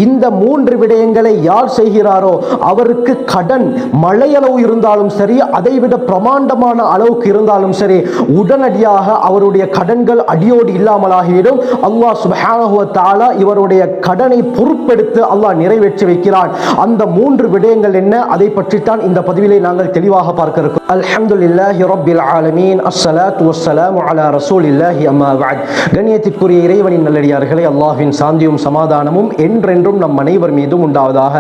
இந்த 3 விடயங்களை யார் செய்கிறாரோ அவருக்கு கடன் மழையளவு இருந்தாலும் சரி, அதைவிட பிரமாண்டமான அளவுக்கு இருந்தாலும் சரி, உடனடியாக அவருடைய கடன்கள் அடியோடு இல்லாமலாகிவிடும். அல்லாஹ் சுப்ஹானஹு வ தஆலா இவருடைய கடனை பொறுப்பெடுத்து அல்லாஹ் நிறைவேற்றி வைக்கிறான். அந்த 3 விடயங்கள் என்ன, அதை பற்றித்தான் இந்த பதிவிலே நாங்கள் தெளிவாக பார்க்க இருக்கோம். அல்ஹம்துலில்லாஹி ரப்பில் ஆலமீன், அஸ்ஸலாத்து வஸ்ஸலாமு அலா ரசூலில்லாஹி அம்மா பஅத். கண்ணியத்திற்குரிய இறைவனின் நல்லடியார்களே, அல்லாஹ்வின் சாந்தியும் சமாதானமும் என்றென்றும் நம் அனைவர் மீதும் உண்டாவதாக.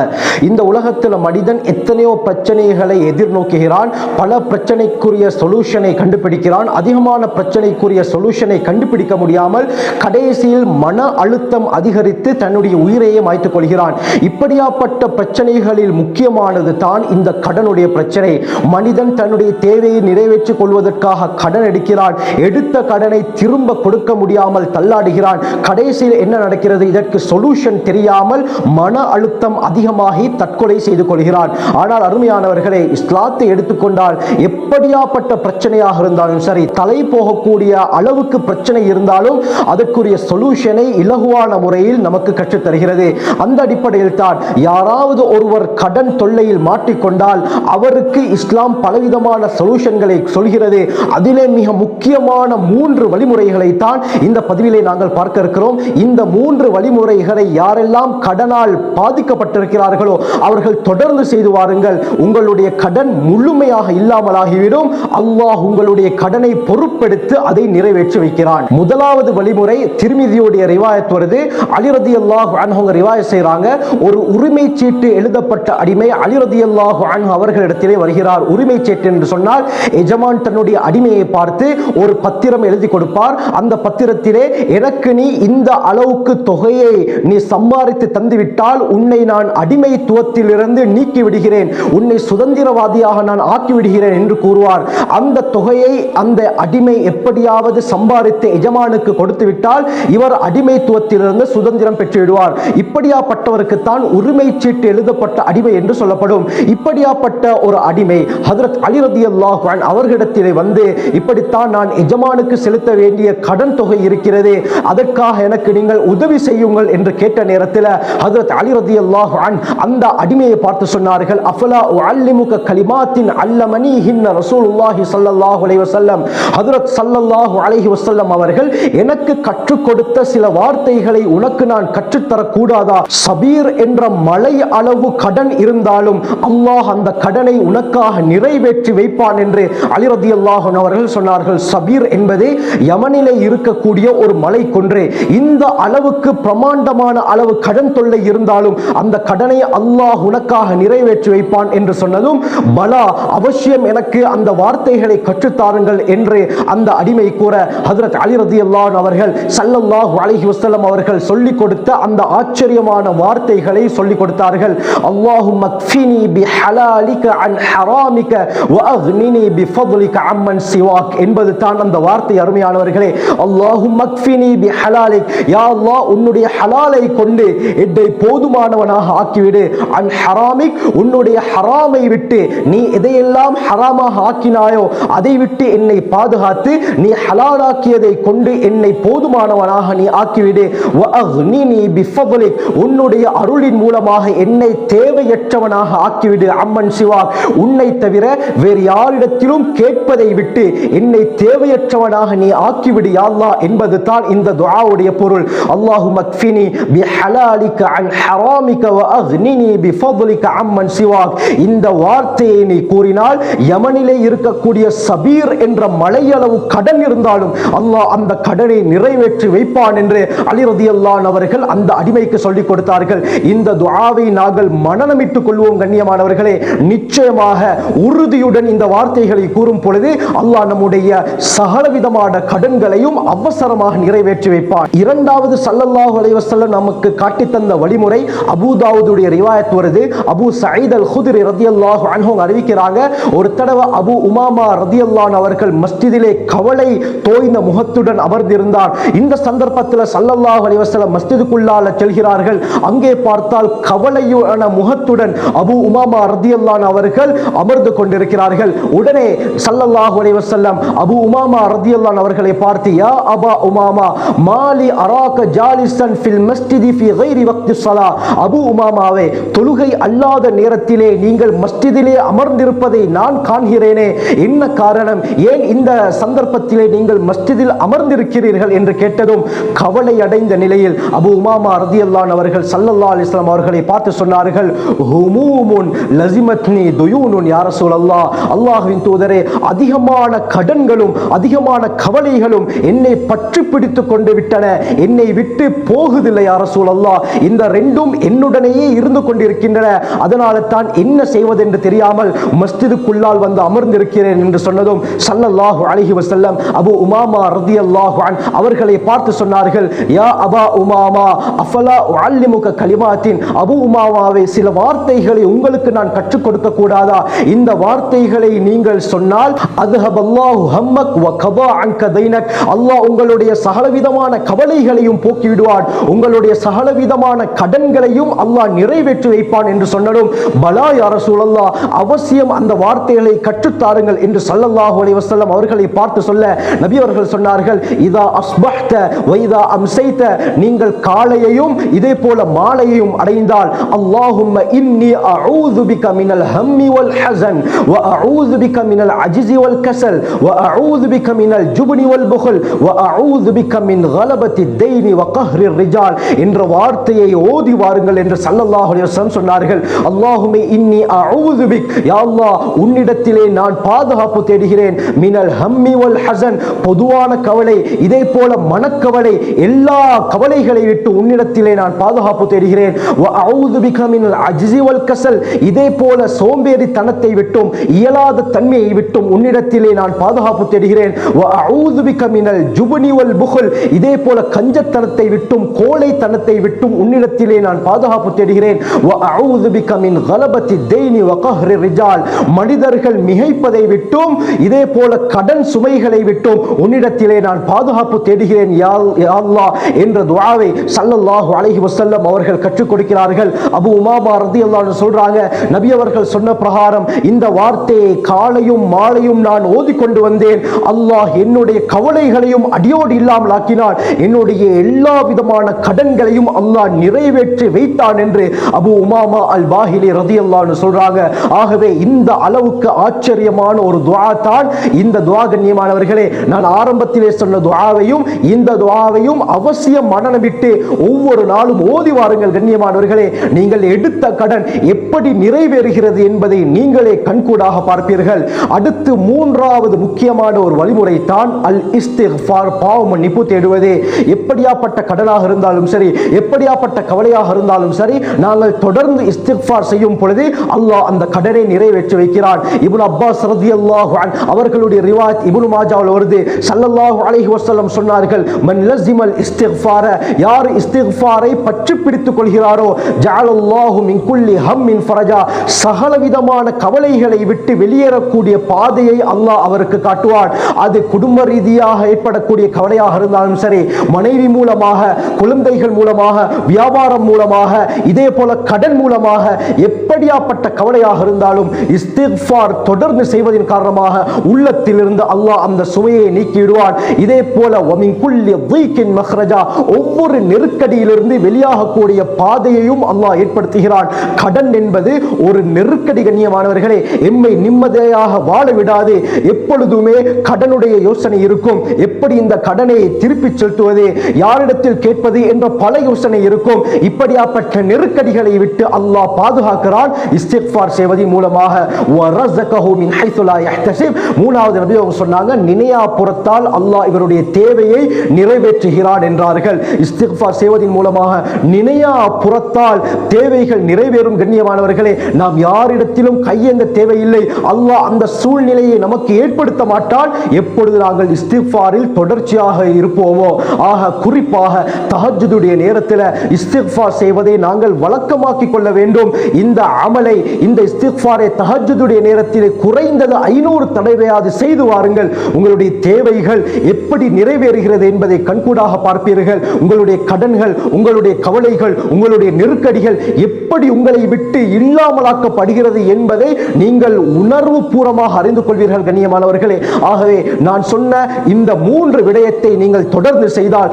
இந்த உலகத்தில் மனிதன் எத்தனையோ பிரச்சனைகளை எதிர்நோக்குகிறான். பல பிரச்சனைக்குரிய சொல்யூஷனை கண்டுபிடிக்கிறான். அதிகமான பிரச்சனைக்குரிய சொல்யூஷனை கண்டுபிடிக்க முடியாமல் கடைசியில் மன அழுத்தம் அதிகரித்து தன்னுடைய உயிரையே மாய்த்துக் கொள்கிறான். இப்படியாப்பட்ட பிரச்சனைகளில் முக்கியமானது தான் இந்த கடனுடைய பிரச்சனை. மனிதன் தன்னுடைய தேவையை நிறைவேற்றிக் கொள்வதற்காக கடன் எடுக்கிறான். எடுத்த கடனை திரும்ப கொடுக்க முடியாமல் தள்ளாடுகிறான். கடைசியில் என்ன நடக்கிறது? இதற்கு சொல்யூஷன் தெரியாமல் மன அழுத்தம் அதிகமாகி தற்கொலை செய்து கொள்கிறான். ஆனால் அருமையானவர்களே, இஸ்லாத்தை எடுத்துக்கொண்டால் எப்படியாப்பட்ட பிரச்சனையாக இருந்தாலும் சரி, தலை போகக்கூடிய அளவுக்கு பிரச்சனை இருந்தாலும் அதற்குரிய சொல்யூஷனை இலகுவான முறையில் நமக்கு கற்றுத் தருகிறது. அந்த அடிப்படையில் தான் யாராவது ஒருவர் கடன் தொல்லையில் மாட்டிக்கொண்டால் அவருக்கு இஸ்லாம் பலவிதமான சொல்யூஷன்களை சொல்கிறது. அதிலே மிக முக்கியமான 3 வழிமுறைகளை தான் இந்த பதிவிலே நாங்கள் பார்க்க இருக்கிறோம். இந்த 3 வழிமுறைகளை யாரெல்லாம் கடனால் பாதிக்கப்பட்டிருக்கிறார்களோ அவர்கள் தொடர்ந்து செய்து வாருங்கள். உங்களுடைய கடன் முழுமையாக இல்லாமலாகிவிடும். அல்லாஹ் உங்களுடைய கடனை பொறுப்பெடுத்து அதை நிறைவேற்றி வைக்கிறான். முதலாவது வழிமுறை திர்மிதியுடைய ரிவாயத் வருது. அலி ரலியல்லாஹு அன்ஹு ரிவாயத் செய்றாங்க. ஒரு உரிமை சீட்டு எழுதப்பட்ட அடிமை அலி ரலியல்லாஹு அன்ஹு அவர்களிடத்திலே வருகிறார். உரிமை சீட்டு என்று சொன்னால் எஜமான் தன்னுடைய அடிமையை பார்த்து ஒரு பத்திரம் எழுதி கொடுப்பார். அந்த பத்திரத்திலே எனக்கு நீ இந்த அளவுக்கு தொகையை நீ சம்பாதித்து தந்துவிட்டால் உன்னை நான் அடிமைத்துவத்திலிருந்து நீக்கி விடுகிறேன், உன்னை சுதந்திரவாதியாக நான் ஆக்கி விடுகிறேன் என்று கூறுவார். அந்த தொகையை அந்த அடிமை எப்படியாவது சம்பாதித்து எஜமானுக்கு கொடுத்து விட்டால் இவர் அடிமைத்துவத்திலிருந்து சுதந்திரம் பெற்று விடுவார். இப்படியாப்பட்டவருக்கு தான் உரிமை சீட்டு எழுதப்பட்ட அடிமை என்று சொல்லப்படும். இப்படியாப்பட்ட ஒரு அடிமை ஹஜ்ரத் அலி ரலியல்லாஹு அன்ஹு அவர்களிடத்திலே வந்து, இப்படித்தான் நான் எஜமானுக்கு செலுத்த வேண்டிய கடன் தொகை இருக்கிறது, அதற்காக எனக்கு நீங்கள் உதவி செய்யுங்கள் என்று கேட்ட நேரத்தில் ஹஜ்ரத் அலி ரலியல்லாஹு அன்ஹு அந்த அடிமையை பார்த்து சொன்னார்கள், அஃபலா உஅல்லிமுக கலிமாத்தின் அல்லமனிஹின்ன ரசூலுல்லாஹி ஸல்லல்லாஹு அலைஹி வஸல்லம். ஹஜ்ரத் ஸல்லல்லாஹு அலைஹி வஸல்லம் அவர்கள் எனக்கு கற்றுக் கொடுத்த சில வார்த்தைகளை உனக்கு நான் கற்றுத்தர கூடாதா? சபீர் என்ற மலை அளவு கடன் இருந்தாலும் அல்லாஹ் அந்த கடனை உனக்காக நிறைவேற்றி வைப்பான் என்று அலி ரலியல்லாஹு அன்ஹு அவர்கள் சொன்னார்கள். சபீர் என்பது யமனிலே இருக்கக்கூடிய ஒரு மலை குன்று. இந்த அளவுக்கு பிரமாண்டமான அளவு கடன் தொல்லை இருந்தாலும் அந்த கடனை அல்லாஹ் உனக்காக நிறைவேற்றி வைப்பான் என்று சொன்னதும், பலா அவசியம் எனக்கு அந்த வார்த்தைகளை கற்றுத்தாருங்கள் என்று அந்த அடிமை கூற ஹஜ்ரத் அலி ரலியல்லாஹு அன்ஹு அவர்கள் ஸல்லல்லாஹு அலைஹி வஸல்லம் அவர்கள் சொல்லிக் கொடுத்த அந்த ஆச்சரியமான வார்த்தைகளை சொல்லிக் கொடுத்தார்கள். அல்லாஹும்ம க்ஃபினி பிஹலாலிக அன் ஹராமிக வஅக்னினி பிஃபضلிக அம்மன் சிவாக் என்பது தான் அந்த வார்த்தை. அருமையானவர்களே, அல்லாஹும்ம க்ஃபினி பிஹலாலிக், யா அல்லாஹ் உன்னுடைய ஹலாலை கொண்டு என்னை போதுமானவனாக ஆக்கிவிடு. அன் ஹராமிக், உன்னுடைய ஹராமை விட்டு நீ எதையெல்லாம் ஹராமாக ஆக்கினாயோ அதை விட்டு என்னை பாதுகாத்து நீ ஹலாலாக்கியதை கொண்டு என்னை போதுமானவனாக நீ ஆக்கிவிடு. வஅக்னினி பிஃபضلிக், உன்னுடைய அருளின் மூலமாக என்னை தேவையற்றவனாக ஆக்கிவிடு. அம்மன் சிவாக், உன்னை தவிர வேறு யாரிடத்திலும் கேட்பதை விட்டு என்னை தேவையற்றவனாக நீ ஆக்கிவிடு யா அல்லாஹ் என்பது தான் இந்த துஆவுடைய பொருள். அல்லாஹும்ம க்ஃபினி பிஹலாலிக அன் ஹராமிக வஅக்னினி பிஃபضلிக அம்மன் சிவாக். இந்த வார்த்தையை நீ கூறினால் யமனிலே இருக்கக்கூடிய சபீர் என்ற மலையளவு கடன் இருந்தாலும் அல்லாஹ் அந்த கடனை நிறைவேற்றி வைப்பான் என்று அலி ரலியல்லாஹு அன்ஹு அவர்கள் அந்த அடிமைக்கு சொல்லிக் கொடுத்தார்கள். இந்த துஆவை நாங்கள் மனனமிட்டுக் கொள்வோம். கண்ணியமானவர்களே, நிச்சயமாக உறுதியுடன் இந்த வார்த்தைகளை கூறும் பொழுது அல்லாஹ் நம்முடைய சகலவிதமான கடன்களையும் அவசரமாக நிறைவேற்றி வைப்பான். இரண்டாவது ஸல்லல்லாஹு அலைஹி வஸல்லம் நமக்கு காட்டி தந்த வழிமுறை அபூதாவுதுடைய ரிவாயத் வருது. அபூ சயீத் அல் குத்ரி ரலியல்லாஹு அன்ஹு அறிவிக்கிறாங்க, ஒரு தடவை அபூ உமாமா ரலியல்லாஹு அன்ஹு அவர்கள் மஸ்ஜிதிலே கவலை தோய்ந்த முகத்துடன் அமர்ந்திருந்தார். இந்த சந்தர்ப்பத்தில் ஸல்லல்லாஹு அலைஹி வஸல்லம் மஸ்ஜிதுக்குள்ளால செல்கிறார்கள். அங்கே பார்த்தால் கவலையான முகத்துடன் அபூ உமாமா ரலியல்லாஹு அன்ஹு அவர்கள் அமர்ந்து கொண்டிருக்கிறார்கள். உடனே ஸல்லல்லாஹு அலைஹி வஸல்லம் அபூ உமாமா ரலியல்லாஹு அன்ஹு அவர்களை பார்த்து, யா அபா உமாமா மாலி அராக ஜாலிசன் ஃபில் மஸ்ஜிதி ஃபி கைரி வக்தி ஸலா, அபு உமாமாவே, தொழுகை அல்லாத நேரத்திலே நீங்கள் மஸ்ஜிதிலே அமர்ந்திருப்பதை நான் காண்கிறேனே, என்ன காரணம், ஏன் இந்த சந்தர்ப்பத்திலே நீங்கள் மஸ்ஜிதில் அமர்ந்திருக்கிறீர்கள் என்று கேட்டதும் கவலை அடைந்த நிலையில் அபு உமாமா ரலியல்லாஹு அன்ஹு அவர்கள் ஸல்லல்லாஹு அலைஹி வஸல்லம் அவர்களை பார்த்து சொன்னார்கள், ஹுமூமுன் லஸிமத்னி துயூனுன் யா ரசூலல்லாஹ், அல்லாஹ்வின் தூதரே, அதிகமான கடன்களும் அதிகமான கவலைகளும் என்னை பற்றி பிடித்துக் கொண்டு விட்டன, என்னை விட்டு போகுதில்லை யா ரசூலல்லாஹ், இந்த ரெண்டும் என்னுடனேயே இருந்து கொண்டிருக்கின்றன, அதனால தான் என்ன செய்வதென்று தெரியாமல் மஸ்ஜிதுக்குள்ளால் வந்து அமர்ந்திருக்கிறேன் என்று சொன்னதும் ஸல்லல்லாஹு அலைஹி வஸல்லம் அபு உமாமா ரலியல்லாஹு அன்ஹு அவர்களை பார்த்து சொன்னார்கள், யா அபா உமாமா அஃபலா உஅல்லிமுக கலிமாத்தின், அபு உமாமாவே, சில வார்த்தைகளை உங்களுக்கு நான் கற்றுக் கொடுக்க கூடாதா, இந்த வார்த்தைகளை நீங்கள் சொன்னால் அத்ஹபல்லாஹு ஹம்மக் வ கதா அன்க தைனக், அல்லாஹ் உங்களுடைய சகலவிதமான கவலைகளையும் போக்கி விடுவான், உங்களுடைய சகலவிதமான கடன்களையும் அல்லாஹ் நிறைவேற்றி வைப்பான் என்று சொன்னதும் பலா யா ரசூலல்லாஹ், அவசியம் அந்த வார்த்தைகளை கற்றுத்தாருங்கள் என்று ஸல்லல்லாஹு அலைஹி வஸல்லம் அவர்களை பார்த்து சொல்ல நபி அவர்கள் சொன்னார்கள், இதா அஸ்பஹ்த வ இதா அம்சைத, நீங்கள் காலையையும் இதே போல மாலையையும் அடைந்தால் அல்லாஹும்ம இன்னி அஊது பிக மினல் ஹம்மி வல் ஹஸன் வ அஊது பிக மினல் அஜ்ஸி வல் கஸல் வ அஊது பிக மினல் ஜுப்னி வல் புக்ல் வ அஊது பிக மின் கலபத்தி தைனி வ கஹ்ரி ரிஜால் என்ற வார்த்தையை ஓதி வாருங்கள் என்று ஸல்லல்லாஹு அலைஹி வஸல்லம் சொன்னார்கள். அல்லாஹும்ம இன்னி அஊது பிக், யா அல்லாஹ், உன்னிடத்திலே நான் பாதுகாப்பு தேடுகிறேன், மினல் ஹம்மி வல் ஹஸன், பொதுவான கவலை, இதே போல மனக்கவலை, எல்லா கவலைகளை விட்டு உன்னிடத்திலே நான் பாதுகாப்பு தேடுகிறேன். வ அஊது பிக மினல் அஜ்ஸி வல் கஸல், இதே போல சோம்பேறித்தனத்தை விட்டும் இயலாத தன்மையை விட்டும் உன்னிடத்திலே நான் பாதுகாப்பு தேடுகிறேன். வ அஊது பிக மினல் ஜுப்னி வல் புக்ல், இதே போல கஞ்சத்தனத்தை விட்டும் கோழைத்தனத்தை விட்டும் உன்னிடத்திலே நான் பாதுகாப்பு தேடுகிறேன். வ அஊது பிக மின் கலபத்தி தைனி வ கஹ்ரி ரிஜால், மனிதர்கள் மிகைப்பதை விட்டும் இதே போல கடன் சுமைகளை விட்டும் உன்னிடத்திலே நான் பாதுகாப்பு தேடுகிறேன் யா அல்லாஹ் என்ற துஆவை ஸல்லல்லாஹு அலைஹி வஸல்லம் அவர்கள் கற்றுக் கொடுக்கிறார்கள். அபு உமாமா ரலியல்லாஹு அன்ஹு சொல்றாங்க, நபி அவர்கள் சொன்ன பிரகாரம் இந்த வார்த்தையை காலையும் மாலையும் நான் ஓதிக்கொண்டு வந்தேன், அல்லாஹ் என்னுடைய கவலைகளையும் அடியோடு இல்லாமல் ஆக்கினான், என்னுடைய எல்லா விதமான கடன்களையும் அல்லாஹ் நிறைவேற்றி வைத்தான் என்று அபு உமாமா அல் பாஹிலி ரலியல்லாஹு அன்ஹு சொல்றாங்க. ஆகவே இந்த அளவுக்கு ஆச்சரியமான ஒரு துஆ தான் இந்த துஆ. கண்ணியமானவர்களே, நான் ஆரம்பத்திலே சொன்ன துஆவையும் இந்த துஆவையும் அவசியம் மனநமிட்டு ஒவ்வொரு நாளும் ஓதி வாருங்கள். கண்ணியமானவர்களே, நீங்கள் எடுத்த கடன் எப்படி நிறைவேறுகிறது என்பதை நீங்களே கண்கூடாக பார்ப்பீர்கள். அடுத்து மூன்றாவது முக்கியமான ஒரு வழிமுறை தான் அல் இஸ்திக்ஃபார், பாவ மன்னிப்பு தேடுவதே. எப்படியாப்பட்ட கடனாக இருந்தாலும் சரி, எப்படியாப்பட்ட கவலையாக இருந்தாலும் சரி, நாங்கள் தொடர்ந்து இஸ்திக்ஃபார் செய்யும் பொழுது அல்லாஹ் அந்த கடனை நிறைவேற்றி வைக்கிறான். இப்னு அப்பாஸ் ரலியல்லாஹு அன்ஹு அவர்களுடைய ரிவாயத் இப்னு மாஜாவில் வருது, ஸல்லல்லாஹு அலைஹி வஸல்லம் சொன்னார்கள், மன் லஸிமல் இஸ்திக்ஃபார, யார் இஸ்திக்ஃபாரை பற்றி பிடித்துக் கொள்கிறாரோ ஜஅலல்லாஹு மின் குல்லி ஹம்மின் ஃபரஜா, சகலவிதமான கவலைகளை விட்டு வெளியேறக்கூடிய பாதையை அல்லாஹ் அவருக்கு காட்டுவான். அது குடும்ப ரீதியாக ஏற்படக்கூடிய கவலையாக இருந்தாலும் சரி, மனைவி மூலமாக, குழந்தைகள் மூலமாக, வியாபாரம் மூலமாக, இதே போல கடன் மூலமாக, எப்படியாப்பட்ட கவலையாக இருந்தாலும் இஸ்திக்ஃபார் தொடர்ந்து செய்வதன் காரணமாக உள்ளத்திலிருந்து அல்லாஹ் அந்த சுமையை நீக்கிவிடுவான். இதே போல வமின் குல்லி தீக்கின் மக்ரஜா, ஒவ்வொரு நெருக்கடியிலிருந்து வெளியாகக்கூடிய பாதையையும் அல்லாஹ் ஏற்படுத்துகிறான். கடன் என்பது ஒரு நெருக்கடி. கண்ணியமானவர்களே, எம்மை நிம்மதியாக வாழ விடாது. எப்பொழுதுமே கடனுடைய யோசனை இருக்கும். எப்படி இந்த கடனை திருப்பி செலுத்துவது, யாரிடத்தில் கேட்பது என்ற பல யோசனை இருக்கும். இப்படியாப்பட்ட நெருக்கடிகளை விட்டு அல்லாஹ் பாதுகாக்கிறான் இஸ்திக்ஃபார் செய்வதன் மூலமாக. வரஸகஹு மின் ஹைஸு லா யஹ்தஸிப், மூணாவது நபி அவங்க சொன்னாங்க, நினையா புறத்தால் அல்லாஹ் இவருடைய தேவையை நிறைவேற்றுகிறான் என்றார்கள். இஸ்திக்ஃபார் செய்வதன் மூலமாக நினையா புறத்தால் தேவைகள் நிறைவேறும். கண்ணியமானவர்களே, நாம் யாரிடத்திலும் கையேந்த தேவையில்லை. அல்லாஹ் அந்த சூழ்நிலையை நமக்கு ஏற்படுத்த மாட்டான் எப்பொழுது நாங்கள் இஸ்திக்ஃபாரில் தொடர்ச்சியாக இருப்போமோ. ஆக குறிப்பாக தஹஜ்ஜுடைய நேரத்தில் இஸ்திக்ஃபார் செய்வதை நாங்கள் வழக்கமாக்கிக் கொள்ள வேண்டும். இந்த அமலை, இந்த இஸ்திக்ஃபாரை தஹஜ்ஜுடைய நேரத்தில் குறைந்தது 500 தடவையாவது செய்து வாருங்கள். உங்களுடைய தேவைகள் எப்படி நிறைவேறுகிறது என்பதை கண்கூடாக பார்ப்பீர்கள். உங்களுடைய கடன்கள், உங்களுடைய கவலைகள், உங்களுடைய நெருக்கடிகள் எப்படி உங்களை விட்டு இல்லாமலாக்கப்படுகிறது என்பதை நீங்கள் உணர்வு பூர்வமாக அறிந்து கொள்வீர்கள். கண்ணியமானவர்களே, ஆகவே நான் சொன்ன இந்த 3 விடயத்தை நீங்கள் தொடர்ந்து செய்தால்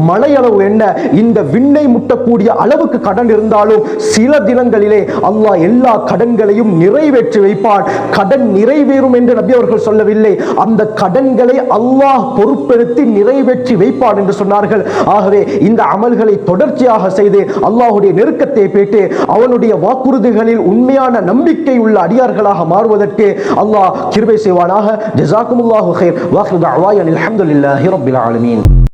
மலையளவு என்ன இந்த விண்ணை முட்டக்கூடிய அளவுக்கு கடன் இருந்தாலும் சில தினங்களிலே அல்லாஹ் எல்லா கடன்களையும் நிறைவேற்றி வைப்பான். கடன் நிறைவேறும் என்று நபி அவர்கள் சொல்லவில்லை, அந்த கடன்களை அல்லாஹ் பொறுப்பெடுத்து நிறைவேற்றி வைப்பான் என்று சொன்னார்கள். ஆகவே இந்த அமல்களை தொடர்ச்சியாக செய்து அல்லாஹ்வுடைய நெருக்கத்தை பெற்று அவனுடைய வாக்குறுதிகளில் உண்மையான நம்பிக்கை உள்ள அடியார்களாக மாறுவதற்கு அல்லாஹ் கிருபை செய்வானாக. ஜஸாக்குமுல்லாஹு கைர். வாஹிரு தஅவானா அல்ஹம்துலில்லாஹி ரப்பில் ஆலமீன்.